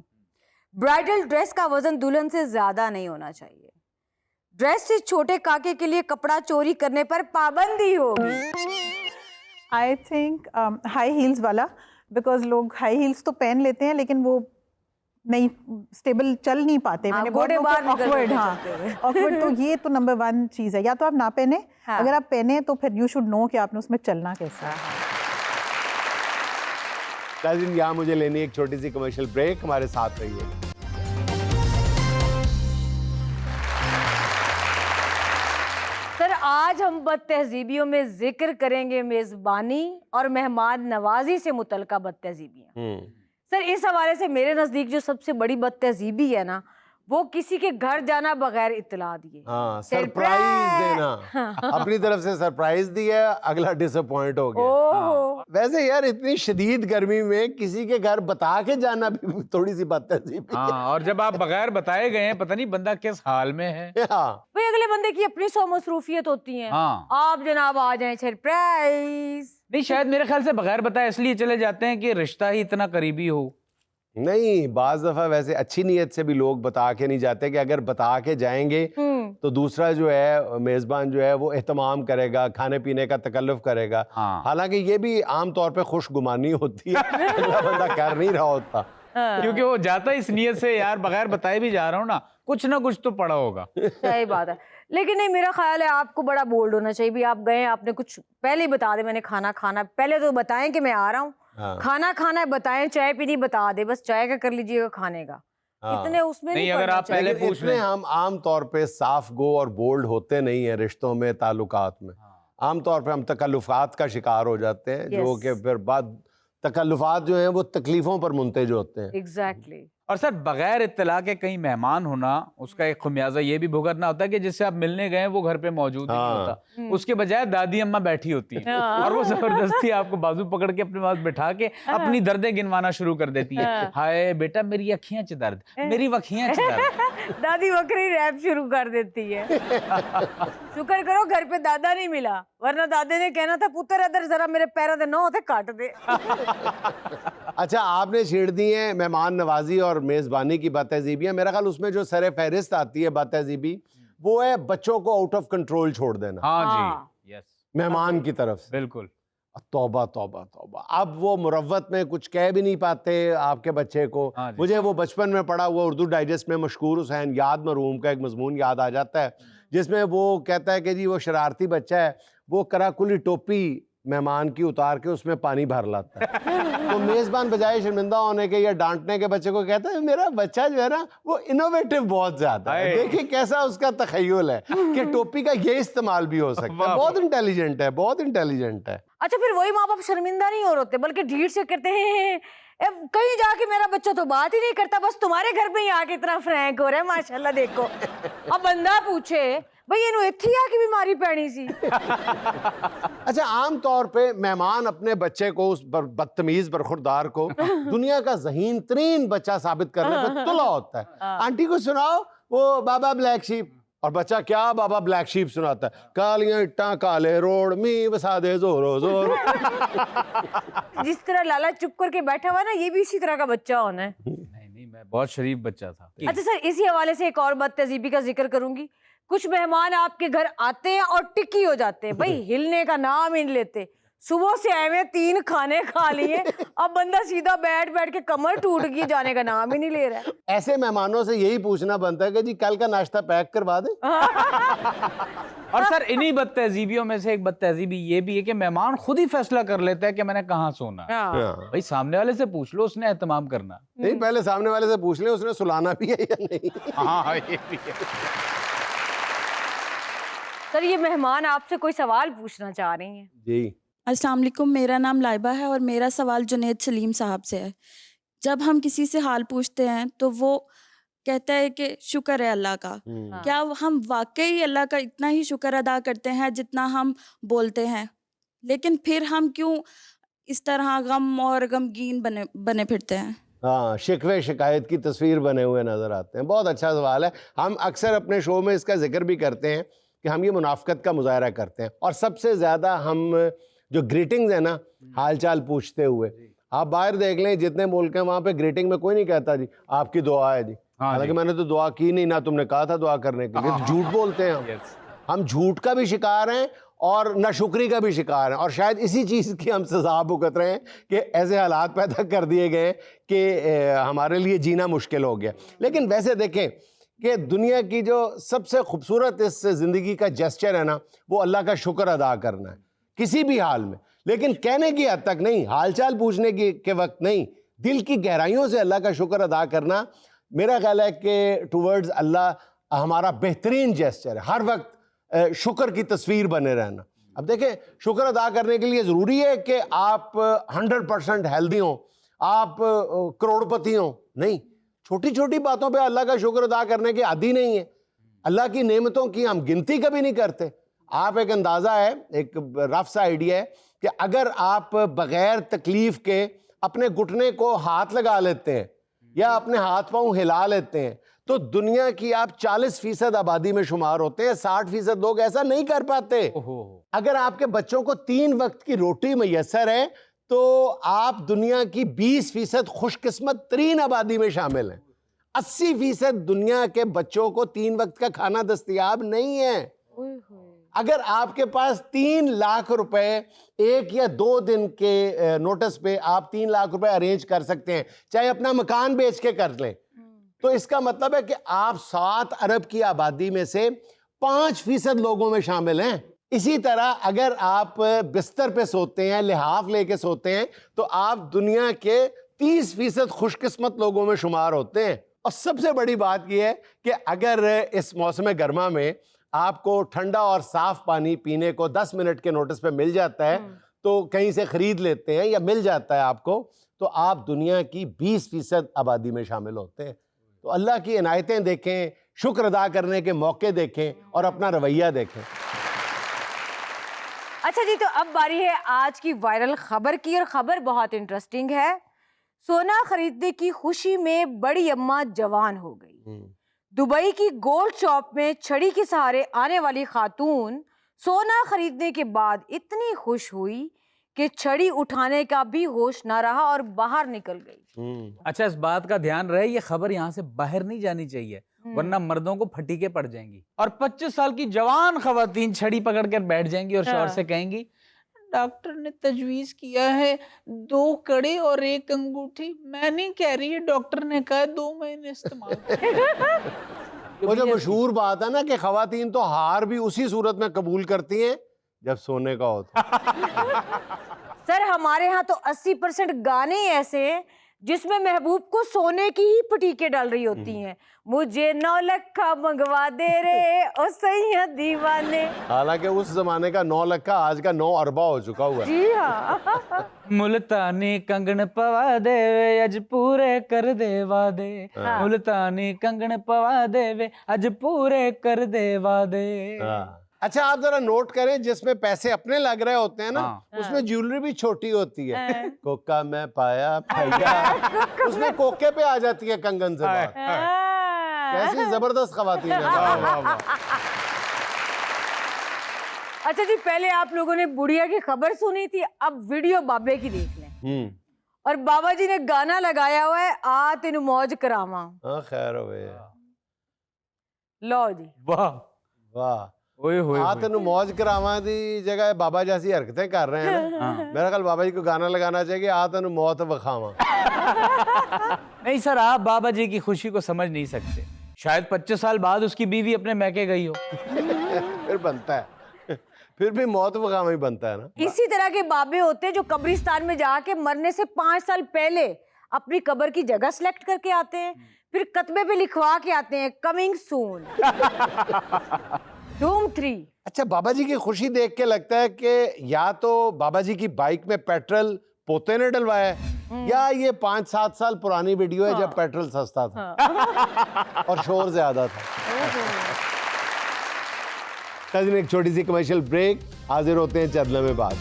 ब्राइडल ड्रेस का वजन दुल्हन से ज्यादा नहीं होना चाहिए। ड्रेस से छोटे काके के लिए कपड़ा चोरी करने पर पाबंदी होगी। आई थिंक हाई हील्स वाला, बिकॉज लोग हाई हील्स तो पहन लेते हैं लेकिन वो नहीं स्टेबल चल नहीं पाते। हाँ, मैंने घोड़े बाहर निकल ऑकवर्ड, जाते हाँ चलते हुए। ऑकवर्ड, तो ये तो नंबर 1 चीज़ है। या तो आप ना पहने, हाँ। अगर आप पहने तो फिर यू शुड नो कि आपने उसमें चलना कैसा है। नाज़रीन, यहाँ मुझे लेनी एक छोटी सी कमर्शियल ब्रेक, हमारे साथ रहिए। सर, आज हम बदतहजीबियों में जिक्र करेंगे मेजबानी और मेहमान नवाजी से मुतल्लिका बदतहजीबियाँ। सर, इस हवाले से मेरे नजदीक जो सबसे बड़ी बदतहजीबी है ना, वो किसी के घर जाना बगैर इत्तला दिए। हाँ, सरप्राइज देना। अपनी तरफ से सरप्राइज दिया, अगला डिसअपॉइंट हो गया। ओहो। वैसे यार इतनी शदीद गर्मी में किसी के घर बता के जाना भी थोड़ी सी बदतहजीबी है। हाँ, और जब आप बगैर बताए गए हैं, पता नहीं बंदा किस हाल में है। हाँ, भाई, अगले बंदे की अपनी 100 मसरूफियत होती है। हाँ। आप जनाब आ जाएं सरप्राइज। नहीं, शायद मेरे ख्याल से बगैर बताए इसलिए चले जाते हैं कि रिश्ता ही इतना करीबी हो। नहीं, बाज दफा वैसे अच्छी नीयत से भी लोग बता के नहीं जाते कि अगर बता के जाएंगे तो दूसरा जो है मेजबान जो है वो एहतमाम करेगा, खाने पीने का तकल्लुफ करेगा। हाँ। हालांकि ये भी आम तौर पे खुशगुमानी होती है, अगला बंदा कर नहीं रहा होता। क्योंकि वो जाता इस नियत से यार बगैर बताए भी जा रहा हूँ ना, कुछ तो पड़ा होगा। सही बात है। लेकिन नहीं, मेरा ख्याल है आपको बड़ा बोल्ड होना चाहिए। भी आप गए, आपने कुछ पहले ही बता दे मैंने खाना खाना, पहले तो बताएं कि मैं आ रहा हूँ। हाँ। खाना खाना है बताएं, चाय पीनी बता दे, बस चाय का कर लीजिएगा, खाने का हाँ। इतने उसमें नहीं, नहीं अगर पड़ना आप चाहिए। पहले लेकिन पूछ इतने लें। हम आम तौर पे साफ गो और बोल्ड होते नहीं है रिश्तों में, ताल्लुकात में। आम तौर पे हम तकल्लुफात का शिकार हो जाते हैं, जो Yes. कि फिर बाद तकल्लुफात जो हैं वो तकलीफों पर मुंतज होते हैं। एग्जैक्टली। और सर बगैर इत्तला के कहीं मेहमान होना, उसका एक खुमियाजा ये भी भुगतना होता है कि जिससे आप मिलने गए वो घर पे मौजूद ही नहीं होता, उसके बजाय दादी अम्मा बैठी होती है और वो जबरदस्ती आपको बाजू पकड़ के अपने पास बिठा के अपनी दर्दें गिनवाना शुरू कर देती है। हाय बेटा मेरी अखियां च दर्द, मेरी वखियां च दर्द। दादी बकरी रैप शुरू कर देती है। शुक्र करो घर पे दादा नहीं मिला, वरना दादे ने कहना था पुत्र इधर जरा मेरे पैरों दे नौ होते काट दे। अच्छा, आपने छेड़ दी है मेहमान नवाजी और मेज़बानी की बातहज़ीबियाँ। मेरा ख्याल उसमें जो सर फहरिस्त आती है बातहज़ीबी, वो है बच्चों को आउट ऑफ कंट्रोल छोड़ देना हाँ जी, यस, मेहमान की तरफ से। बिल्कुल। तौबा तौबा तौबा, अब वो मुरव्वत में कुछ कह भी नहीं पाते आपके बच्चे को। हाँ जी। मुझे वो बचपन में पढ़ा हुआ उर्दू डाइजेस्ट में मशकूर हुसैन याद मरहूम का एक मजमून याद आ जाता है, जिसमें वो कहता है कि जी वो शरारती बच्चा है, वो कराकुली टोपी मेहमान की उतार के उसमें पानी भर लाता है। तो मेज़बान बजाय शर्मिंदा होने के या डांटने के बच्चे को कहता है मेरा बच्चा जो है ना वो इनोवेटिव बहुत ज्यादा है, देखिए कैसा उसका तखय्युल है कि टोपी का ये इस्तेमाल भी हो सकता है। बहुत इंटेलिजेंट है, बहुत इंटेलिजेंट है। अच्छा, फिर वही माँ बाप शर्मिंदा नहीं हो रहे बल्कि ढीठ से कहते हैं कहीं जाके मेरा बच्चा तो बात ही नहीं करता, बस तुम्हारे घर में ही आके इतना फ्रैंक हो रहा है माशाल्लाह देखो। अब बंदा पूछे भाई इन्हू इत्थे आके बीमारी पैनी सी। अच्छा, आम तौर पे मेहमान अपने बच्चे को, उस बदतमीज बरखुरदार को दुनिया का ज़हीन तरीन बच्चा साबित करने पे तुला होता है। आंटी को सुनाओ वो बाबा ब्लैक शीप, और बच्चा क्या बाबा ब्लैक शीप सुनाता है, कालियां इट्टां काले रोड मी वसा दे जोरो जोर। जिस तरह लाला चुप करके बैठा हुआ है ना, ये भी इसी तरह का बच्चा होना है। नहीं, मैं बहुत शरीफ बच्चा था। अच्छा सर, इसी हवाले से एक और बदतहजीबी का जिक्र करूंगी। कुछ मेहमान आपके घर आते हैं और टिक्की हो जाते हैं, भाई हिलने का नाम ही नहीं लेते। सुबह से आए हुए 3 खाने खा लिए, अब बंदा सीधा बैठ बैठ के कमर टूट गई, जाने का नाम ही नहीं ले रहा है। ऐसे मेहमानों से यही पूछना बनता है कि जी कल का नाश्ता पैक करवा दे। और सर इन्हीं बदतहजीबियों में से एक बदतहजीबी ये भी है कि मेहमान खुद ही फैसला कर लेता है कि मैंने कहाँ सोना है। भाई सामने वाले से पूछ लो, उसने एहतमाम करना। नहीं, पहले सामने वाले से पूछ ले उसने सुलाना भी है या नहीं। हाँ, ये भी है। सर ये मेहमान आपसे कोई सवाल पूछना चाह रही हैं। जी, अस्सलाम वालेकुम, मेरा नाम लाइबा है और मेरा सवाल जुनैद सलीम साहब से है। जब हम किसी से हाल पूछते हैं तो वो कहता है कि शुक्र है अल्लाह का। क्या हम वाकई अल्लाह का इतना ही शुक्र अदा करते हैं जितना हम बोलते हैं? लेकिन फिर हम क्यों इस तरह गम और गमगीन बने फिरते हैं? हाँ, शिकवे शिकायत की तस्वीर बने हुए नजर आते हैं। बहुत अच्छा सवाल है। हम अक्सर अपने शो में इसका जिक्र भी करते हैं कि हम ये मुनाफकत का मुजाहरा करते हैं, और सबसे ज़्यादा हम जो ग्रीटिंग्स है ना, हाल चाल पूछते हुए, आप बाहर देख लें जितने मुल्क हैं वहाँ पे ग्रीटिंग में कोई नहीं कहता जी आपकी दुआ है जी। हालांकि मैंने तो दुआ की नहीं, ना तुमने कहा था दुआ करने के लिए। तो झूठ बोलते हैं हम झूठ का भी शिकार हैं और नाशुक्री का भी शिकार हैं, और शायद इसी चीज़ की हम सजा भुगत रहे हैं कि ऐसे हालात पैदा कर दिए गए कि हमारे लिए जीना मुश्किल हो गया। लेकिन वैसे देखें कि दुनिया की जो सबसे खूबसूरत इस ज़िंदगी का जेस्चर है ना, वो अल्लाह का शुक्र अदा करना है किसी भी हाल में। लेकिन कहने की हद तक नहीं, हालचाल पूछने के वक्त नहीं, दिल की गहराइयों से अल्लाह का शुक्र अदा करना मेरा ख्याल है कि टुवर्ड्स अल्लाह हमारा बेहतरीन जेस्चर है। हर वक्त शुक्र की तस्वीर बने रहना। अब देखें, शुक्र अदा करने के लिए ज़रूरी है कि आप 100% हेल्दी हों, आप करोड़पति हों, नहीं। छोटी छोटी बातों पे अल्लाह का शुक्र अदा करने के आदी नहीं है। अल्लाह की नेमतों की हम गिनती कभी नहीं करते। आप एक अंदाज़ा है, एक रफ सा आइडिया है कि अगर आप बग़ैर तकलीफ़ के अपने घुटने को हाथ लगा लेते हैं या अपने हाथ पांव हिला लेते हैं तो दुनिया की आप 40% आबादी में शुमार होते हैं। 60% लोग ऐसा नहीं कर पाते। अगर आपके बच्चों को 3 वक्त की रोटी मैसर है तो आप दुनिया की 20% खुशकिस्मत तरीन आबादी में शामिल हैं। 80% दुनिया के बच्चों को 3 वक्त का खाना दस्तयाब नहीं है। अगर आपके पास 3 लाख रुपए 1 या 2 दिन के नोटिस पे आप 3 लाख रुपए अरेंज कर सकते हैं, चाहे अपना मकान बेच के कर लें, तो इसका मतलब है कि आप 7 अरब की आबादी में से 5% लोगों में शामिल हैं। इसी तरह अगर आप बिस्तर पे सोते हैं, लिहाफ लेके सोते हैं, तो आप दुनिया के 30% खुशकिस्मत लोगों में शुमार होते हैं। और सबसे बड़ी बात यह है कि अगर इस मौसम गर्मा में आपको ठंडा और साफ पानी पीने को 10 मिनट के नोटिस पे मिल जाता है तो कहीं से खरीद लेते हैं या मिल जाता है आपको, तो आप दुनिया की 20% आबादी में शामिल होते हैं। तो अल्लाह की इनायतें देखें, शुक्र अदा करने के मौके देखें और अपना रवैया देखें। अच्छा जी, तो अब बारी है आज की वायरल खबर की, और खबर बहुत इंटरेस्टिंग है। सोना खरीदने की खुशी में बड़ी अम्मा जवान हो गई। दुबई की गोल्ड शॉप में छड़ी के सहारे आने वाली खातून सोना खरीदने के बाद इतनी खुश हुई कि छड़ी उठाने का भी होश ना रहा और बाहर निकल गई। अच्छा, इस बात का ध्यान रहे, ये खबर यहाँ से बाहर नहीं जानी चाहिए, वरना मर्दों को फटीके पड़ जाएंगी और 25 साल की जवान खवातीन छड़ी पकड़ कर बैठ जाएंगी और शौहर से कहेंगी, डॉक्टर ने तजवीज किया है 2 कड़े और 1 अंगूठी। मैं नहीं कह रही है, डॉक्टर ने कहा 2 महीने इस्तेमाल करो। वो जो मशहूर बात है ना कि खवातीन तो हार भी उसी सूरत में कबूल करती हैं जब सोने का होता। सर, हमारे यहाँ तो 80% गाने ऐसे हैं जिसमें महबूब को सोने की ही पटीके डाल रही होती हैं। मुझे 9 लक्खा मंगवा दे रे ओ सैया दीवाने। हालांकि उस जमाने का 9 लक्खा आज का 9 अरबा हो चुका हुआ है। जी हाँ। मुल्तानी कंगन पवा देवे अज पूरे कर दे वादे। मुल्तानी कंगन पवा देवे अज पूरे कर दे वादे। अच्छा, आप जरा नोट करें, जिसमें पैसे अपने लग रहे होते हैं ना, उसमें ज्वेलरी भी छोटी होती है। कोका में पाया भैया, उसमें कोके पे आ जाती है कंगन से बात। कैसी जबरदस्त खवातीन है। वाह वाह वाह। अच्छा जी, पहले आप लोगों ने बुढ़िया की खबर सुनी थी, अब वीडियो बाबे की देख लें। और बाबा जी ने गाना लगाया हुआ है, आ तेनू मौज करावा। खैर हो गए। लो जी, वाह वाह। हाँ, तेनू मौज करावा दी जगह बाबा जैसी हरकतें कर रहे हैं ना। मेरा ख्याल बाबा जी को गाना लगाना चाहिए, आ तेनू मौत वखावा। नहीं सर, आप बाबा जी की खुशी को समझ नहीं सकते। शायद 25 साल बाद उसकी बीवी अपने मैके गई हो। फिर बनता है, फिर भी मौत वखावा ही बनता है ना। इसी तरह के बाबे होते हैं जो कब्रिस्तान में जाके मरने से 5 साल पहले अपनी कब्र की जगह सिलेक्ट करके आते हैं, फिर कतबे पे लिखवा के आते हैं कमिंग सून। धूम 3। अच्छा, बाबा जी की खुशी देख के लगता है कि या तो बाबा जी की बाइक में पेट्रोल पोते ने डलवाया है, या ये 5-7 साल पुरानी वीडियो है जब पेट्रोल सस्ता था और शोर ज्यादा था। नाज़रीन, एक छोटी सी कमर्शियल ब्रेक, हाजिर होते हैं चंद लम्हे बाद।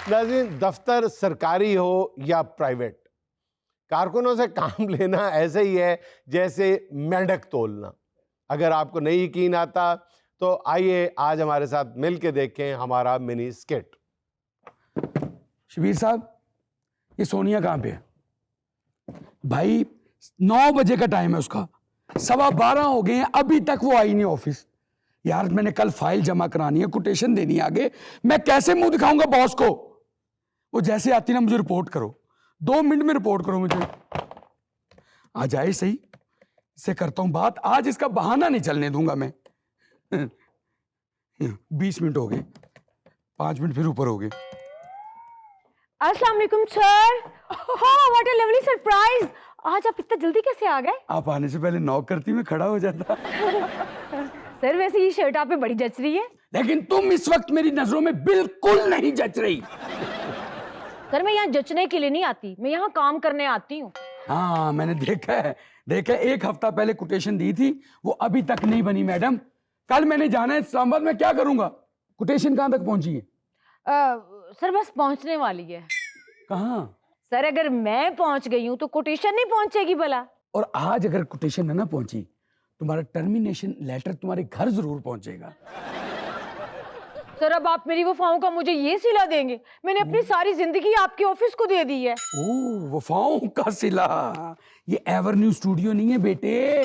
नाज़रीन, दफ्तर सरकारी हो या प्राइवेट, कारकुनों से काम लेना ऐसे ही है जैसे मेंढक तोलना। अगर आपको नहीं यकीन आता तो आइए आज हमारे साथ मिल के देखें हमारा मिनी स्किट। शबीर साहब, ये सोनिया कहाँ पे है? भाई 9 बजे का टाइम है उसका, 12:15 हो गए हैं, अभी तक वो आई नहीं ऑफिस। यार, मैंने कल फाइल जमा करानी है, कोटेशन देनी है आगे, मैं कैसे मुंह दिखाऊंगा बॉस को? वो जैसे आती ना, मुझे रिपोर्ट करो, 2 मिनट में रिपोर्ट करो मुझे। आ जाए सही, इससे करता हूं बात। आज इसका बहाना नहीं चलने दूंगा मैं। 20 मिनट हो गए, 5 मिनट फिर ऊपर हो गए। अस्सलाम वालेकुम सर। हाँ, व्हाट अ लवली सरप्राइज। आज आप इतना जल्दी कैसे आ गए? आप आने से पहले नॉक करती, मैं खड़ा हो जाता। सर, वैसे ये शर्ट आप पे बड़ी जच रही है। लेकिन तुम इस वक्त मेरी नजरों में बिल्कुल नहीं जच रही। सर, मैं यहाँ जचने के लिए नहीं आती, मैं यहाँ काम करने आती हूँ। हाँ, मैंने देखा है। 1 हफ्ता पहले कोटेशन दी थी, वो अभी तक नहीं बनी मैडम। कल मैंने जाना है इस्लामाबाद, में क्या करूंगा? कोटेशन कहाँ तक पहुंची है? सर, बस पहुंचने वाली है। कहाँ? सर, अगर मैं पहुंच गई हूँ तो कोटेशन नहीं पहुंचेगी भला। और आज अगर कोटेशन ना पहुंची, तुम्हारा टर्मिनेशन लेटर तुम्हारे घर जरूर पहुंचेगा। सर, अब आप मेरी वफाओं का मुझे ये सिला देंगे? मैंने अपनी सारी जिंदगी आपके ऑफिस को दे दी है। ओह, वफाओं का सिला। ये एवर्न्यू स्टूडियो नहीं है बेटे,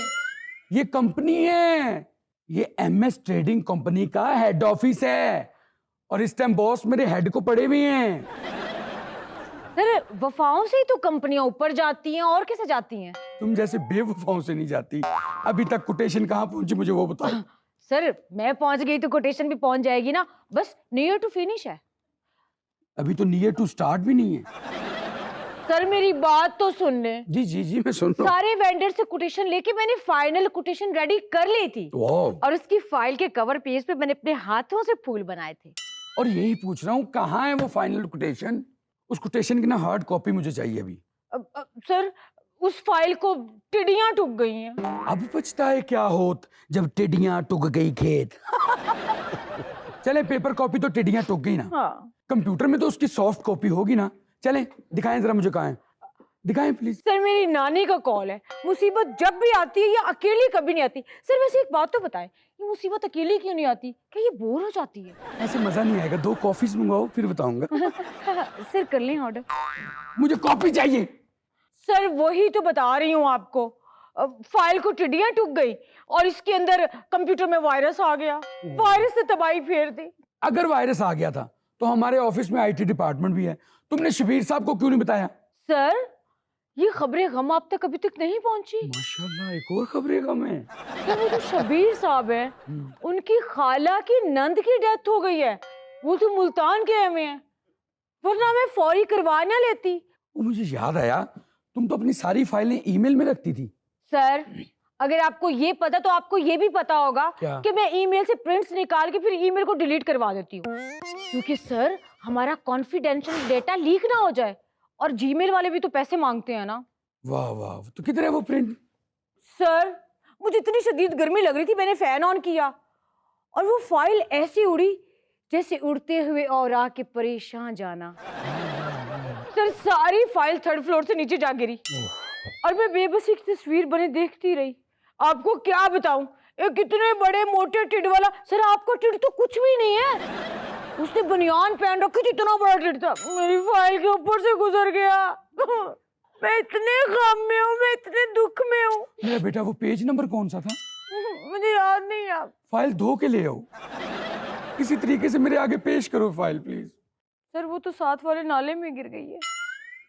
ये कंपनी है। ये MS ट्रेडिंग कंपनी का हेड ऑफिस है, और इस टाइम बॉस मेरे हेड को पड़े हुए हैं। सर, वफाओं से ही तो कंपनियां ऊपर जाती हैं, और कैसे जाती हैं? तुम जैसे बेवफाओं से नहीं जाती। अभी तक कोटेशन कहाँ पहुंची, मुझे वो बताओ। सर, मैं पहुंच गई तो कोटेशन भी पहुंच जाएगी ना, बस नियर टू फिनिश है। अभी तो नियर टू स्टार्ट भी नहीं है। सर, मेरी बात तो सुन ले। जी जी जी, मैं सुन रहा हूं। सारे वेंडर से कोटेशन लेके मैंने फाइनल कोटेशन रेडी कर ली थी, वाह। और उसकी फाइल के कवर पेज पे मैंने अपने हाथों से फूल बनाए थे। और यही पूछ रहा हूँ कहाँ है वो फाइनल कोटेशन? उस कोटेशन की ना हार्ड कॉपी मुझे चाहिए अभी। सर उस फाइल को टिड्डियां टुक गई हैं। अब पछताए क्या होत जब टिड्डियां टुक गई खेत। चले पेपर कॉपी तो टिड्डियां टुक गई ना, हाँ कंप्यूटर में तो उसकी सॉफ्ट कॉपी होगी ना। चले दिखाएं जरा मुझे, कहाँ है, दिखाएं प्लीज। सर मेरी नानी का कॉल है। मुसीबत जब भी आती है ये अकेली कभी नहीं आती। सर वैसे एक बात तो बताएं, ये मुसीबत अकेली क्यों नहीं आती? क्या ये बोर हो जाती है? ऐसे मजा नहीं आएगा, 2 कॉफीज मंगवाओ फिर बताऊंगा। सर कर लें ऑर्डर। मुझे कॉफी चाहिए। सर वही तो बता रही हूँ आपको, फाइल को टिड्डियां टुक गई और इसके अंदर कंप्यूटर में वायरस आ गया। वायरस ने तबाही फेर दी। अगर वायरस आ गया था तो हमारे ऑफिस में आईटी डिपार्टमेंट भी है, तुमने शबीर साहब को क्यों नहीं बताया? सर ये खबरें गम आप तक अभी तक नहीं पहुंची। माशाल्लाह, एक और खबरें गम है। तो वो जो शबीर साहब है उनकी खाला की नंद की डेथ हो गई है। वो तो मुल्तान गए हुए हैं, वरना मैं फौरी करवा ना लेती। वो मुझे याद आया, तुम तो अपनी सारी फाइलें ईमेल में रखती थी। सर अगर आपको ये पता तो आपको ये भी पता होगा क्या? कि मैं ईमेल से प्रिंट्स निकाल के फिर ईमेल को डिलीट करवा देती हूँ, क्योंकि सर हमारा कॉन्फिडेंशियल डेटा लीक ना हो जाए। और जीमेल वाले भी तो पैसे मांगते हैं ना। वाह वाह, तो किधर है वो प्रिंट? सर मुझे इतनी शदीद गर्मी लग रही थी, मैंने फैन ऑन किया और वो फाइल ऐसी उड़ी जैसे उड़ते हुए और आके परेशान जाना। सर सारी फाइल 3rd फ्लोर से नीचे जा गिरी और मैं बेबसी की तस्वीर बने देखती रही। आपको क्या बताऊं, एक कितने बड़े मोटे टिड वाला। सर आपका टिड तो कुछ भी नहीं है, उसने बनियान पहन रखी थी, इतना बड़ा टिड था, मेरी फाइल के ऊपर से गुजर गया। मैं इतने गम में हूँ, मैं इतने दुख में हूँ। मेरा बेटा वो पेज नंबर कौन सा था? मुझे याद नहीं। आप फाइल धो के ले आओ, किसी तरीके से मेरे आगे पेश करो फाइल प्लीज। सर वो तो साथ वाले नाले में गिर गई है।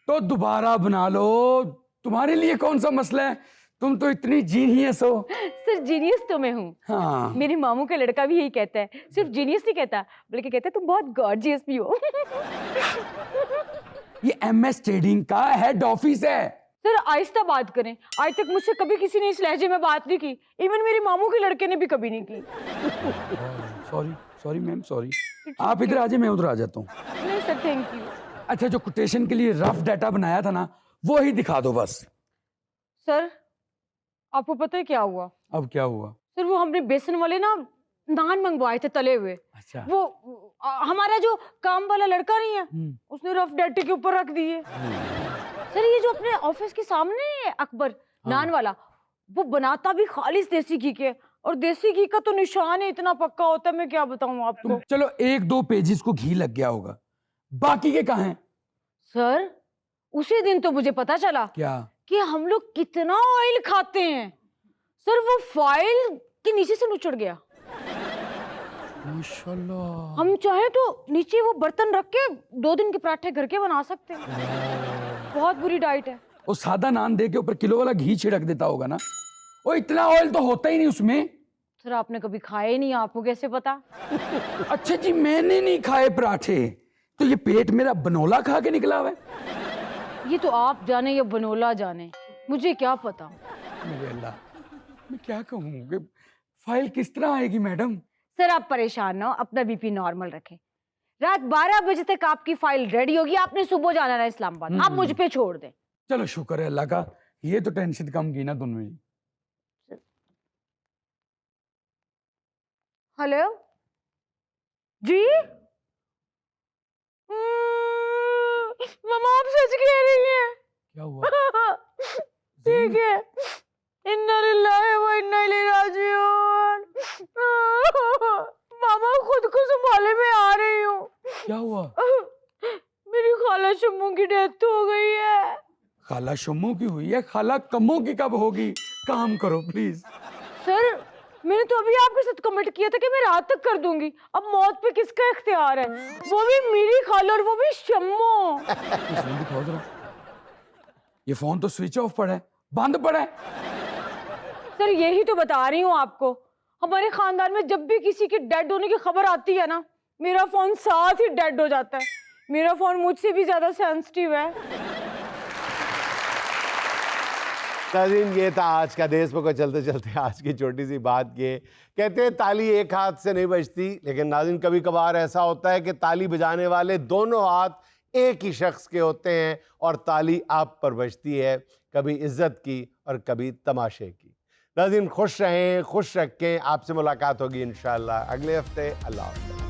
तो दोबारा बना लो, तुम्हारे लिए कौन सा मसला है, तुम तो इतनी जीनियस हो। सर जीनियस तो मैं हूँ। हाँ, मेरे मामू का लड़का भी यही कहता है, सिर्फ जीनियस नहीं कहता बल्कि कहता है तुम बहुत गॉर्जियस भी हो। ये MS ट्रेडिंग का हेड ऑफिस है। सर आहिस्ता बात करें, आज तक मुझसे कभी किसी ने इस लहजे में बात नहीं की, इवन मेरे मामू के लड़के ने भी कभी नहीं की। Sorry sorry ma'am, sorry. आप इधर आ जाए, मैं उधर आ जाता हूँ। नहीं सर थैंक यू। अच्छा, जो कोटेशन के लिए रफ डाटा बनाया था ना, वो ही दिखा दो बस। सर आपको पता है क्या हुआ? अब क्या हुआ? सर वो हमने बेसन वाले ना नान मंगवाए थे तले हुए। अच्छा। वो हमारा जो काम वाला लड़का नहीं है, उसने रफ डाटे के ऊपर रख दिए। सर ये जो अपने ऑफिस के सामने है अकबर नान वाला, वो बनाता भी खालिस देसी घी के, और देसी घी का तो निशान है इतना पक्का होता है, मैं क्या बताऊं आपको। चलो 1-2 पेजेस को घी लग गया होगा, बाकी के कहाँ हैं? सर उसी दिन तो मुझे पता चला क्या? कि हम लोग कितना ऑयल खाते हैं। सर वो फाइल के नीचे से नुचड़ गया। माशाल्लाह। हम चाहे तो नीचे वो बर्तन रख के 2 दिन के पराठे घर के बना सकते हैं। बहुत बुरी डाइट है। वो सादा नान दे के ऊपर किलो वाला घी छिड़क देता होगा ना, वो इतना ऑयल तो होता ही नहीं उसमें। सर आपने कभी खाए ही नहीं, आपको कैसे पता? अच्छा जी, मैंने नहीं खाए पराठे, तो ये पेट मेरा बनोला खा के निकला हुआ है। ये तो आप जाने या बनोला जाने, मुझे क्या पता। मेरे अल्लाह, मैं क्या कहूँ कि फाइल किस तरह आएगी मैडम? सर आप परेशान ना हो, अपना बीपी नॉर्मल रखें। रात 12 बजे तक आपकी फाइल रेडी होगी। आपने सुबह जाना है इस्लामाबाद, आप मुझ पे छोड़ दें। चलो शुक्र है अल्लाह का, ये तो टेंशन कम की ना दोनों ही। हेलो जी, मामा आप सच कह रही हैं? क्या हुआ? ठीक है, इन्ना लिल्लाहि व इन्ना इलैहि राजिऊन। मामा खुद को संभाले में आ रही हूँ। क्या हुआ? मेरी खाला शम्मू की डेथ हो गई है। खाला शम्मू की हुई है, खाला कम्मू की कब होगी? काम करो प्लीज। सर मैंने तो अभी आपके साथ कमेंट किया था कि मैं रात तक कर दूंगी। अब मौत पे किसका इख्तियार है? वो भी मेरी खाला और वो भी शम्मू। दिखाओ जरा, ये फोन तो स्विच ऑफ पड़ा है, बंद पड़ा है। सर यही तो बता रही हूँ आपको, हमारे खानदान में जब भी किसी के डेड होने की खबर आती है ना, मेरा फोन साथ ही डेड हो जाता है। मेरा फोन मुझसे भी ज्यादा सेंसिटिव है। नाज़रीन, ये था आज का देशमुख को चलते चलते आज की छोटी सी बात। ये कहते हैं ताली एक हाथ से नहीं बजती, लेकिन नाज़रीन कभी कभार ऐसा होता है कि ताली बजाने वाले दोनों हाथ एक ही शख्स के होते हैं और ताली आप पर बजती है, कभी इज्जत की और कभी तमाशे की। नाज़रीन खुश रहें, खुश रखें। आपसे मुलाकात होगी इंशाअल्लाह अगले हफ्ते। अल्लाह हाफ़िज़।